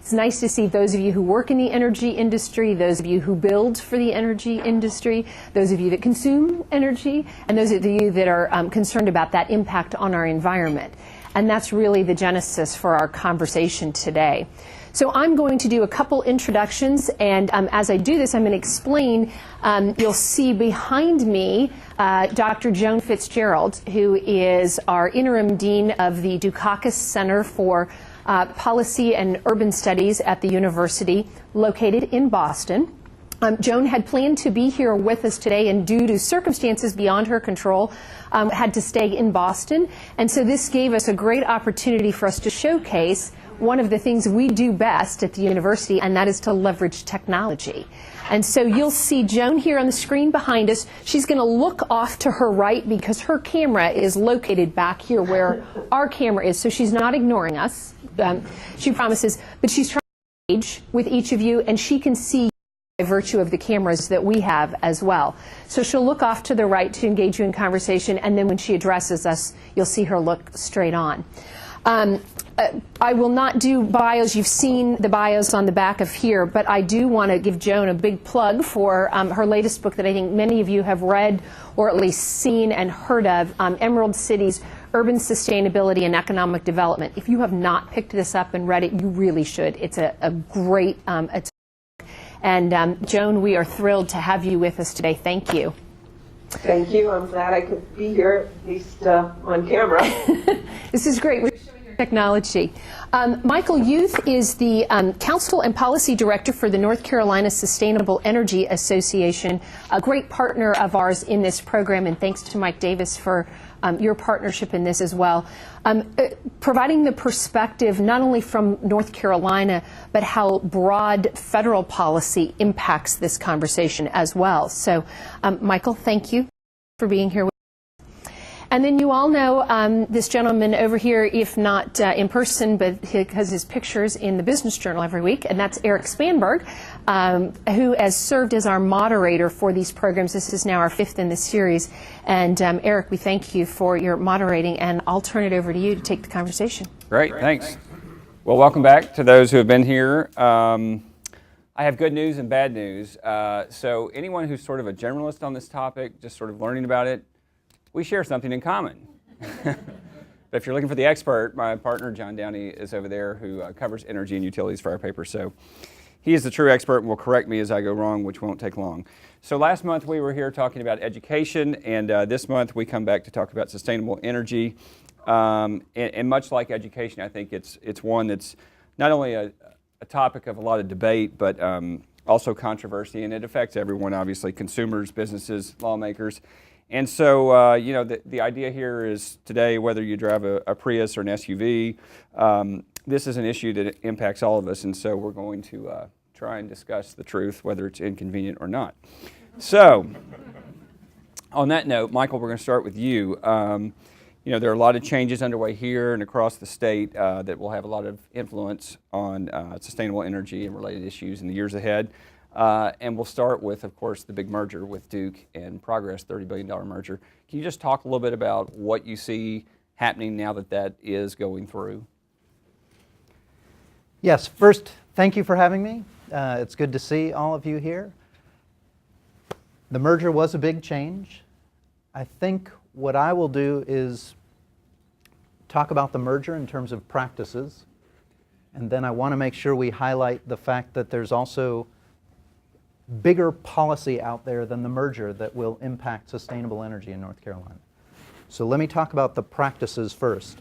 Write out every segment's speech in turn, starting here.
It's nice to see those of you who work in the energy industry, those of you who build for the energy industry, those of you that consume energy, and those of you that are concerned about that impact on our environment. And that's really the genesis for our conversation today. So I'm going to do a couple introductions, and as I do this, I'm going to explain. You'll see behind me Dr. Joan Fitzgerald, who is our interim dean of the Dukakis Center for Policy and Urban Studies at the university located in Boston. Joan had planned to be here with us today, and due to circumstances beyond her control, had to stay in Boston. And so this gave us a great opportunity for us to showcase one of the things we do best at the university, and that is to leverage technology. And so you'll see Joan here on the screen behind us. She's going to look off to her right because her camera is located back here where our camera is, so she's not ignoring us. She promises, but she's trying to engage with each of you, and she can see by virtue of the cameras that we have as well. So she'll look off to the right to engage you in conversation, and then when she addresses us, you'll see her look straight on. I will not do bios. You've seen the bios on the back of here, but I do want to give Joan a big plug for her latest book that I think many of you have read or at least seen and heard of, Emerald Cities, Urban Sustainability and Economic Development. If you have not picked this up and read it, you really should. It's a great and Joan, we are thrilled to have you with us today. Thank you. Thank you. I'm glad I could be here, at least on camera. This is great. We're showing your technology. Michael Youth is the Council and Policy Director for the North Carolina Sustainable Energy Association, a great partner of ours in this program, and thanks to Mike Davis for your partnership in this as well. Providing the perspective not only from North Carolina, but how broad federal policy impacts this conversation as well. So, Michael, thank you for being here with us. And then you all know this gentleman over here, if not in person, but because his picture's in the Business Journal every week, and that's Eric Spanberg, who has served as our moderator for these programs. This is now our fifth in this series. And Eric, we thank you for your moderating, and I'll turn it over to you to take the conversation. Great, thanks. Well, welcome back to those who have been here. I have good news and bad news. So anyone who's sort of a generalist on this topic, just sort of learning about it, we share something in common. But if you're looking for the expert, my partner John Downey is over there, who covers energy and utilities for our paper. So he is the true expert and will correct me as I go wrong, which won't take long. So last month we were here talking about education, and this month we come back to talk about sustainable energy. And much like education, I think it's one that's not only a topic of a lot of debate, but also controversy, and it affects everyone, obviously, consumers, businesses, lawmakers. And so, you know, the idea here is today, whether you drive a Prius or an SUV, this is an issue that impacts all of us, and so we're going to try and discuss the truth, whether it's inconvenient or not. So, on that note, Michael, we're going to start with you. You know, there are a lot of changes underway here and across the state that will have a lot of influence on sustainable energy and related issues in the years ahead. And we'll start with, of course, the big merger with Duke and Progress, $30 billion merger. Can you just talk a little bit about what you see happening now that that is going through? Yes, first, thank you for having me. It's good to see all of you here. The merger was a big change. I think what I will do is talk about the merger in terms of practices, and then I want to make sure we highlight the fact that there's also bigger policy out there than the merger that will impact sustainable energy in North Carolina. So let me talk about the practices first.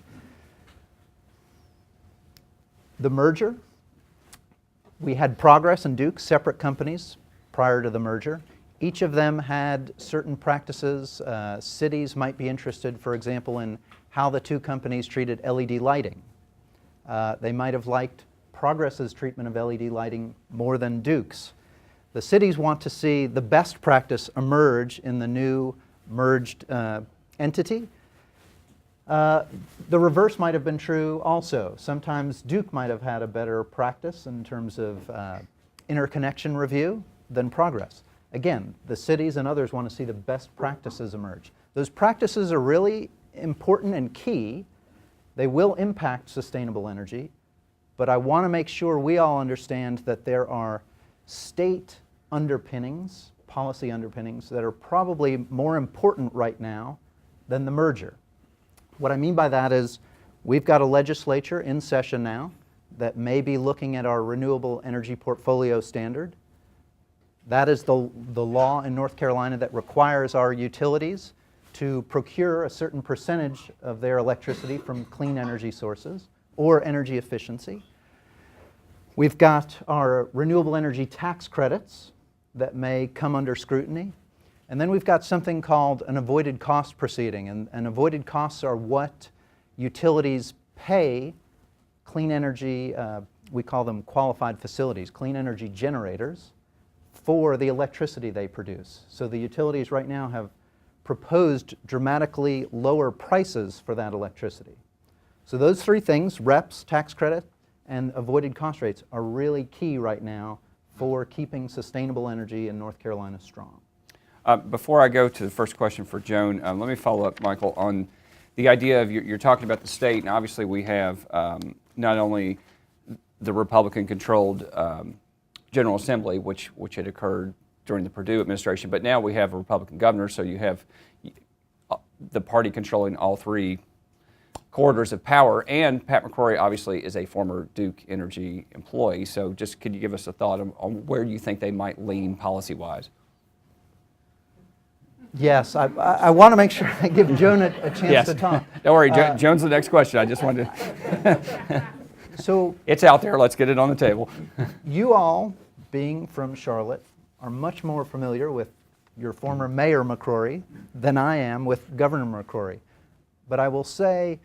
The merger, we had Progress and Duke, separate companies prior to the merger. Each of them had certain practices. Cities might be interested, for example, in how the two companies treated LED lighting. They might have liked Progress's treatment of LED lighting more than Duke's. The cities want to see the best practice emerge in the new merged entity. The reverse might have been true also. Sometimes Duke might have had a better practice in terms of interconnection review than Progress. Again, the cities and others want to see the best practices emerge. Those practices are really important and key. They will impact sustainable energy. but I want to make sure we all understand that there are state underpinnings, policy underpinnings, that are probably more important right now than the merger. What I mean by that is we've got a legislature in session now that may be looking at our renewable energy portfolio standard. That is the law in North Carolina that requires our utilities to procure a certain percentage of their electricity from clean energy sources or energy efficiency. We've got our renewable energy tax credits that may come under scrutiny. And then we've got something called an avoided cost proceeding. And avoided costs are what utilities pay clean energy, we call them qualified facilities, clean energy generators, for the electricity they produce. So the utilities right now have proposed dramatically lower prices for that electricity. So those three things, REPs, tax credit, and avoided cost rates, are really key right now for keeping sustainable energy in North Carolina strong. Before I go to the first question for Joan, let me follow up, Michael, on the idea of you're talking about the state, and obviously we have not only the Republican-controlled General Assembly, which had occurred during the Perdue administration, but now we have a Republican governor, so you have the party controlling all three corridors of power, and Pat McCrory obviously is a former Duke Energy employee, so just could you give us a thought on where you think they might lean policy-wise? Yes, I want to make sure I give Joan a chance to talk. Don't worry, Joan's the next question. I just wanted to... So it's out there. Let's get it on the table. You all, being from Charlotte, are much more familiar with your former Mayor McCrory than I am with Governor McCrory. But I will say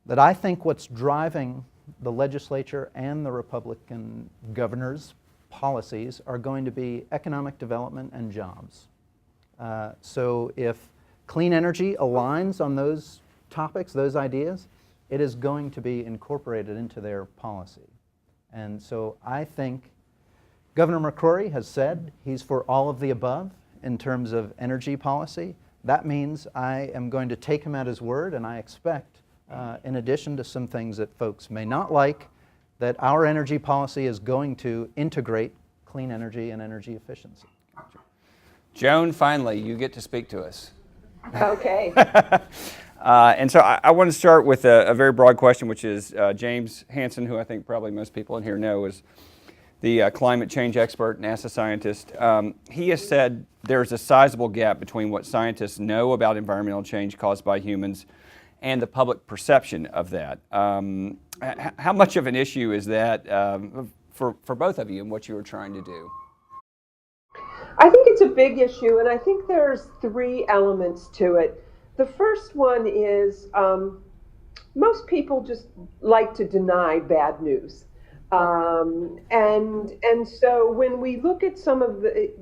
that I think what's driving the legislature and the Republican governor's policies are going to be economic development and jobs. So if clean energy aligns on those topics, those ideas, it is going to be incorporated into their policy. And so I think Governor McCrory has said he's for all of the above in terms of energy policy. That means I am going to take him at his word, and I expect, in addition to some things that folks may not like, that our energy policy is going to integrate clean energy and energy efficiency. Joan, finally, you get to speak to us. Okay. And so I want to start with a very broad question, which is James Hansen, who I think probably most people in here know is the climate change expert, NASA scientist. He has said there's a sizable gap between what scientists know about environmental change caused by humans and the public perception of that. How much of an issue is that for both of you and what you were trying to do? I think it's a big issue, and I think there's three elements to it. The first one is most people just like to deny bad news. And so when we look at some of the,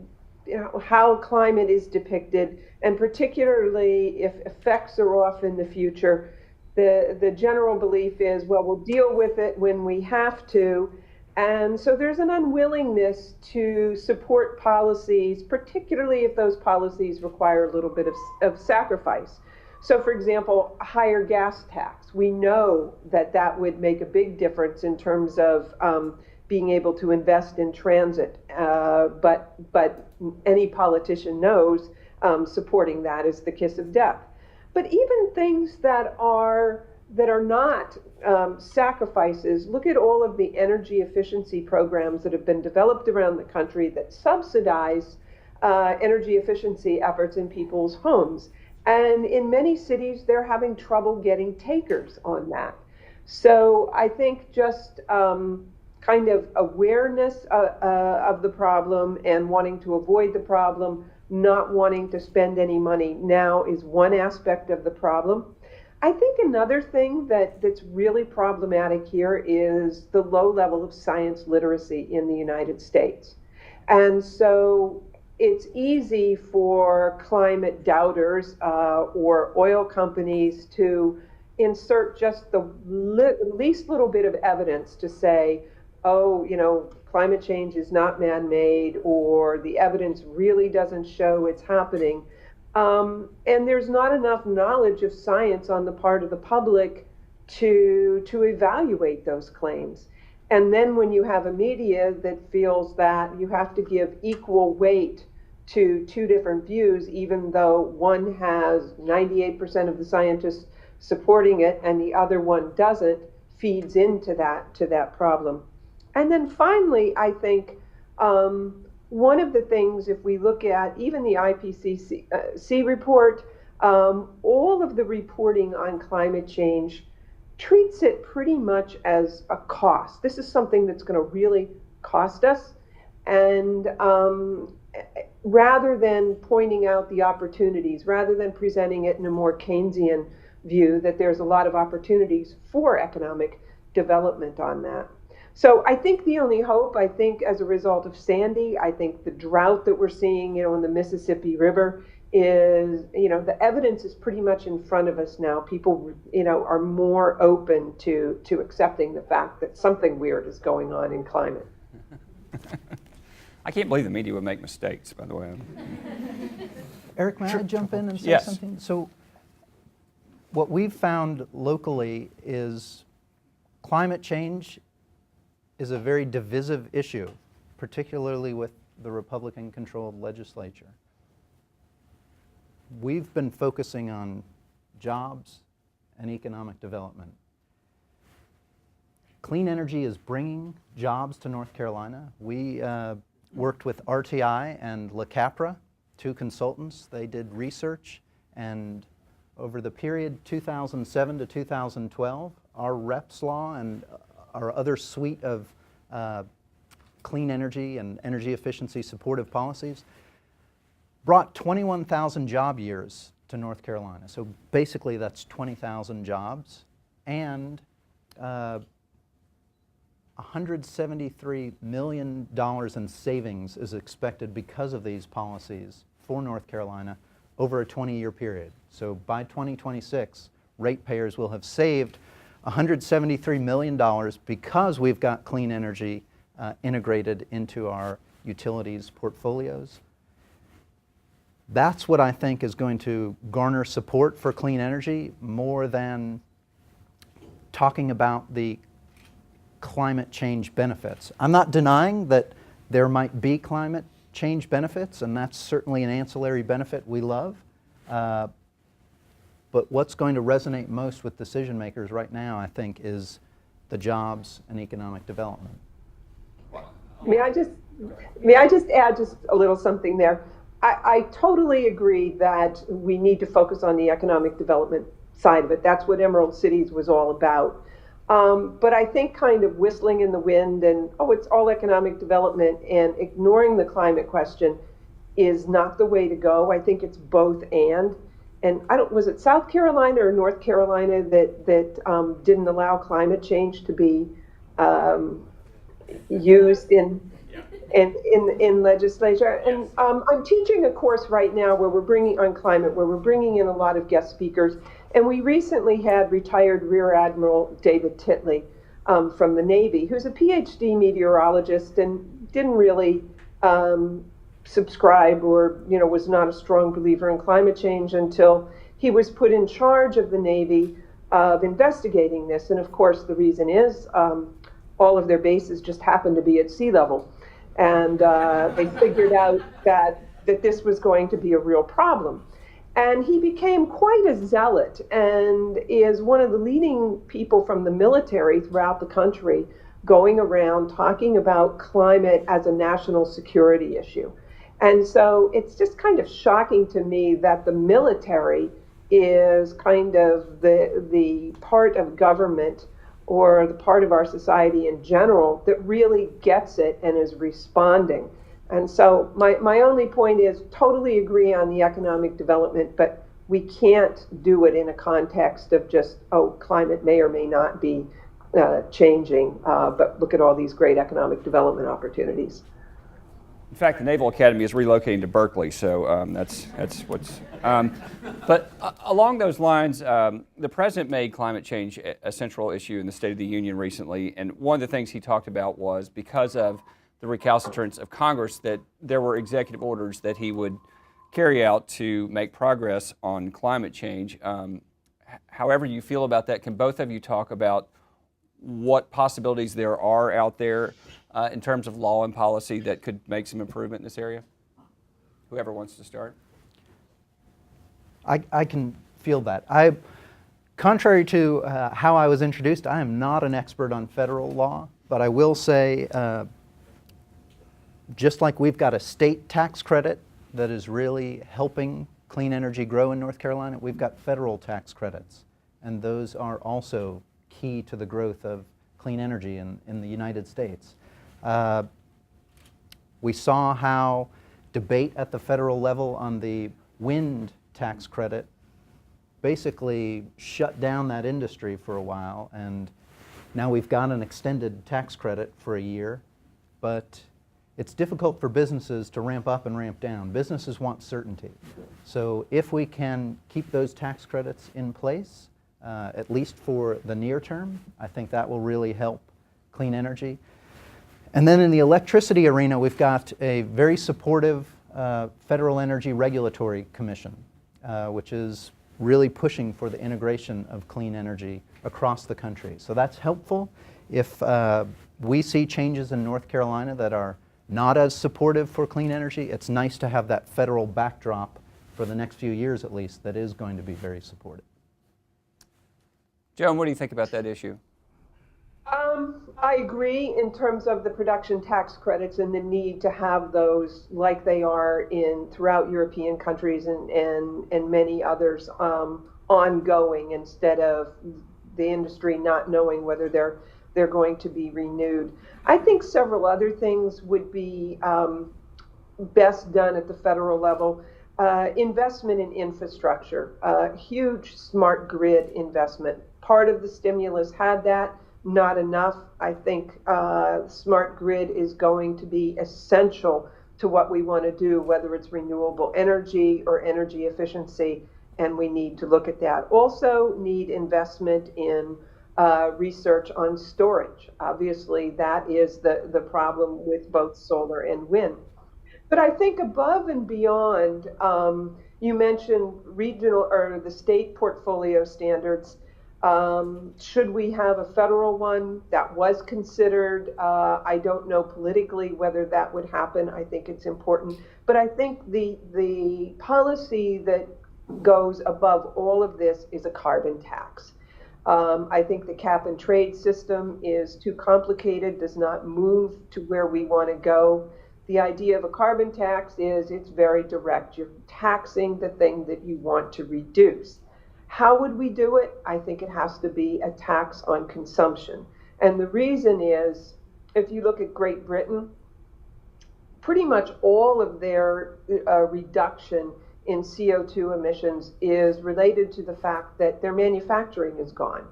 how climate is depicted, and particularly if effects are off in the future, the general belief is, well, we'll deal with it when we have to. And so there's an unwillingness to support policies, particularly if those policies require a little bit of sacrifice. So for example, a higher gas tax. We know that that would make a big difference in terms of being able to invest in transit. But any politician knows supporting that is the kiss of death. But even things that are not sacrifices, look at all of the energy efficiency programs that have been developed around the country that subsidize energy efficiency efforts in people's homes. And in many cities, they're having trouble getting takers on that. So I think just kind of awareness of the problem and wanting to avoid the problem, not wanting to spend any money now is one aspect of the problem. I think another thing that's really problematic here is the low level of science literacy in the United States. And so it's easy for climate doubters or oil companies to insert just the least little bit of evidence to say, oh, climate change is not man-made, or the evidence really doesn't show it's happening. And there's not enough knowledge of science on the part of the public to evaluate those claims. And then when you have a media that feels that you have to give equal weight to two different views, even though one has 98% of the scientists supporting it and the other one doesn't, feeds into that problem. And then finally, I think one of the things, if we look at even the IPCC report, all of the reporting on climate change treats it pretty much as a cost. This is something that's going to really cost us. And rather than pointing out the opportunities, rather than presenting it in a more Keynesian view, that there's a lot of opportunities for economic development on that. So I think the only hope, I think as a result of Sandy, I think the drought that we're seeing, in the Mississippi River is, the evidence is pretty much in front of us now. People, are more open to accepting the fact that something weird is going on in climate. I can't believe the media would make mistakes, by the way. Eric, may I jump in and say Yes. something? So what we've found locally is climate change is a very divisive issue, particularly with the Republican-controlled legislature. We've been focusing on jobs and economic development. Clean energy is bringing jobs to North Carolina. We worked with RTI and La Capra, two consultants. They did research, and over the period 2007 to 2012, our REPS law and our other suite of clean energy and energy efficiency supportive policies brought 21,000 job years to North Carolina. So basically that's 20,000 jobs, and $173 million in savings is expected because of these policies for North Carolina over a 20-year period. So by 2026, ratepayers will have saved $173 million because we've got clean energy integrated into our utilities portfolios. That's what I think is going to garner support for clean energy more than talking about the climate change benefits. I'm not denying that there might be climate change benefits, and that's certainly an ancillary benefit we love. But what's going to resonate most with decision makers right now, I think, is the jobs and economic development. May I just add just a little something there? I totally agree that we need to focus on the economic development side of it. That's what Emerald Cities was all about. But I think kind of whistling in the wind and, it's all economic development and ignoring the climate question is not the way to go. I think it's both and. And was it South Carolina or North Carolina that didn't allow climate change to be used in legislature? And I'm teaching a course right now where we're bringing in a lot of guest speakers. And we recently had retired Rear Admiral David Titley from the Navy, who's a PhD meteorologist and didn't really subscribe or was not a strong believer in climate change until he was put in charge of the Navy of investigating this. And of course the reason is all of their bases just happened to be at sea level, and they figured out that this was going to be a real problem. And he became quite a zealot and is one of the leading people from the military throughout the country going around talking about climate as a national security issue. And so it's just kind of shocking to me that the military is kind of the part of government or the part of our society in general that really gets it and is responding. And so my only point is totally agree on the economic development, but we can't do it in a context of just, climate may or may not be changing, but look at all these great economic development opportunities. In fact, the Naval Academy is relocating to Berkeley, so that's what's. But along those lines, the president made climate change a central issue in the State of the Union recently, and one of the things he talked about was because of the recalcitrance of Congress that there were executive orders that he would carry out to make progress on climate change. However you feel about that, can both of you talk about what possibilities there are out there in terms of law and policy that could make some improvement in this area? Whoever wants to start. I can field that. Contrary to how I was introduced, I am not an expert on federal law, but I will say, just like we've got a state tax credit that is really helping clean energy grow in North Carolina, we've got federal tax credits, and those are also key to the growth of clean energy in the United States. We saw how debate at the federal level on the wind tax credit basically shut down that industry for a while, and now we've got an extended tax credit for a year, but it's difficult for businesses to ramp up and ramp down. Businesses want certainty. So if we can keep those tax credits in place, at least for the near term, I think that will really help clean energy. And then in the electricity arena, we've got a very supportive Federal Energy Regulatory Commission, which is really pushing for the integration of clean energy across the country. So that's helpful. If we see changes in North Carolina that are not as supportive for clean energy, it's nice to have that federal backdrop for the next few years at least that is going to be very supportive. Joan, what do you think about that issue? I agree in terms of the production tax credits and the need to have those like they are throughout European countries and many others ongoing, instead of the industry not knowing whether they're going to be renewed. I think several other things would be best done at the federal level. Investment in infrastructure, huge smart grid investment. Part of the stimulus had that. Not enough. I think smart grid is going to be essential to what we want to do, whether it's renewable energy or energy efficiency, and we need to look at that. Also need investment in research on storage. Obviously, that is the problem with both solar and wind. But I think above and beyond, you mentioned regional or the state portfolio standards. Should we have a federal one? That was considered. I don't know politically whether that would happen. I think it's important. But I think the policy that goes above all of this is a carbon tax. I think the cap and trade system is too complicated, does not move to where we want to go. The idea of a carbon tax is it's very direct. You're taxing the thing that you want to reduce. How would we do it? I think it has to be a tax on consumption. And the reason is, if you look at Great Britain, pretty much all of their reduction in CO2 emissions is related to the fact that their manufacturing is gone.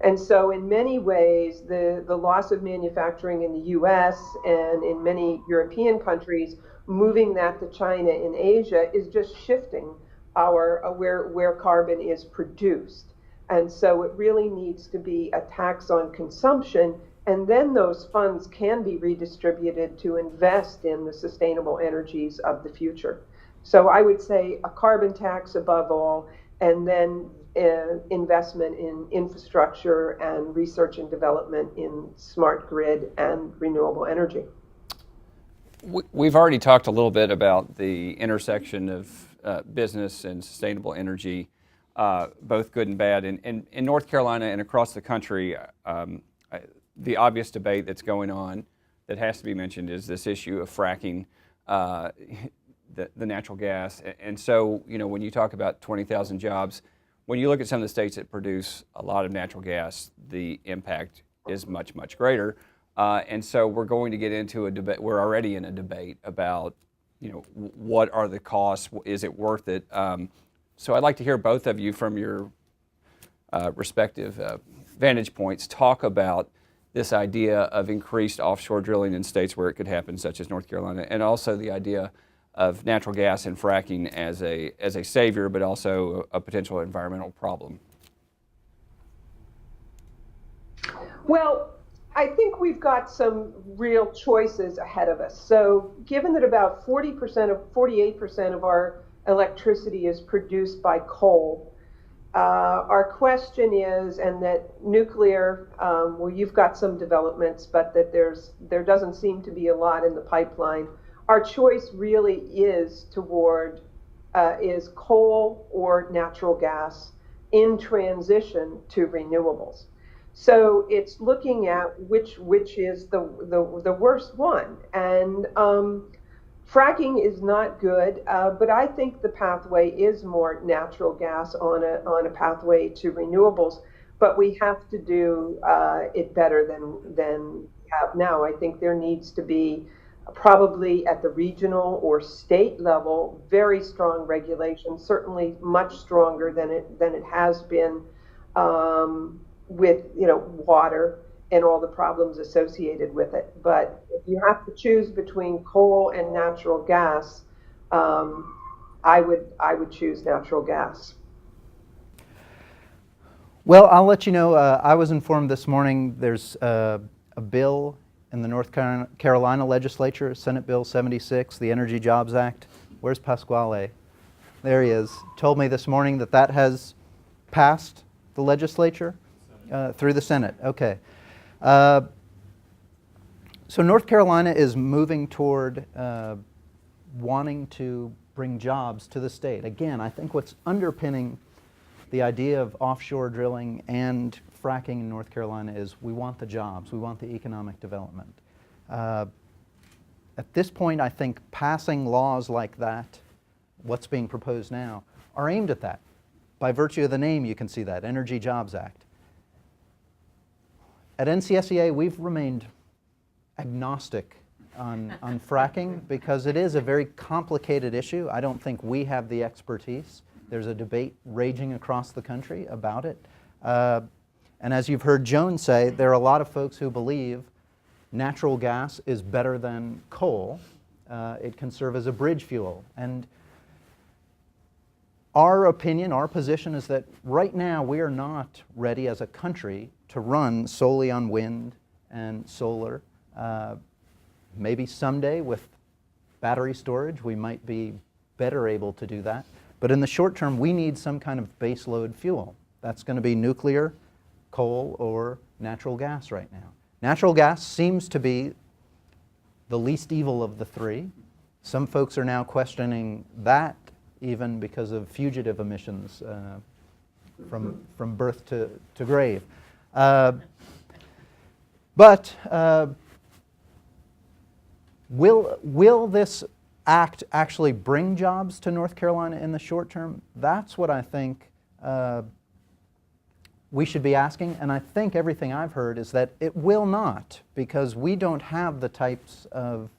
And so in many ways, the loss of manufacturing in the US and in many European countries, moving that to China and Asia is just shifting where carbon is produced. And so it really needs to be a tax on consumption, and then those funds can be redistributed to invest in the sustainable energies of the future. So I would say a carbon tax above all, and then investment in infrastructure and research and development in smart grid and renewable energy. We've already talked a little bit about the intersection of business and sustainable energy, both good and bad. In North Carolina and across the country, the obvious debate that's going on that has to be mentioned is this issue of fracking, the natural gas. And so, when you talk about 20,000 jobs, when you look at some of the states that produce a lot of natural gas, the impact is much, much greater. And so we're going to get into a debate. We're already in a debate about, what are the costs? Is it worth it? So I'd like to hear both of you from your respective vantage points talk about this idea of increased offshore drilling in states where it could happen, such as North Carolina, and also the idea of natural gas and fracking as a savior, but also a potential environmental problem. Well, I think we've got some real choices ahead of us. So given that about 48% of our electricity is produced by coal, Our question is, and that nuclear, well, you've got some developments, but that there doesn't seem to be a lot in the pipeline. Our choice really is toward is coal or natural gas in transition to renewables. So it's looking at which is the worst one, and fracking is not good, but I think the pathway is more natural gas on a pathway to renewables. But we have to do it better than we have now. I think there needs to be probably at the regional or state level very strong regulation, certainly much stronger than it has been with water and all the problems associated with it. But if you have to choose between coal and natural gas, I would choose natural gas. Well, I'll let you know, I was informed this morning there's a bill in the North Carolina legislature, Senate Bill 76, the Energy Jobs Act. Where's Pasquale? There he is. Told me this morning that that has passed the legislature through the Senate. Okay. So North Carolina is moving toward wanting to bring jobs to the state. Again, I think what's underpinning the idea of offshore drilling and fracking in North Carolina is we want the jobs, we want the economic development. At this point, I think passing laws like that, what's being proposed now, are aimed at that. By virtue of the name, you can see that, Energy Jobs Act. At NCSEA, we've remained agnostic on fracking because it is a very complicated issue. I don't think we have the expertise. There's a debate raging across the country about it. And as you've heard Joan say, there are a lot of folks who believe natural gas is better than coal. It can serve as a bridge fuel. And our opinion, our position is that right now we are not ready as a country to run solely on wind and solar. Maybe someday with battery storage we might be better able to do that. But in the short term, we need some kind of baseload fuel. That's going to be nuclear, coal, or natural gas right now. Natural gas seems to be the least evil of the three. Some folks are now questioning that even because of fugitive emissions from birth to grave. But will this act actually bring jobs to North Carolina in the short term? That's what I think we should be asking, and I think everything I've heard is that it will not, because we don't have the types of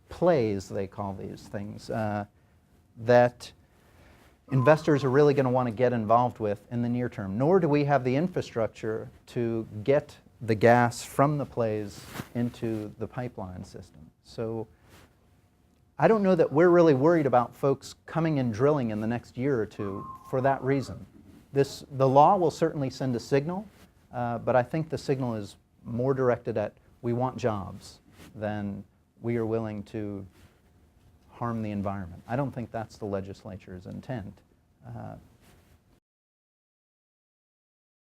plays, they call these things, that investors are really going to want to get involved with in the near term, nor do we have the infrastructure to get the gas from the plays into the pipeline system. So I don't know that we're really worried about folks coming and drilling in the next year or two for that reason. The law will certainly send a signal, but I think the signal is more directed at we want jobs than we are willing to harm the environment. I don't think that's the legislature's intent.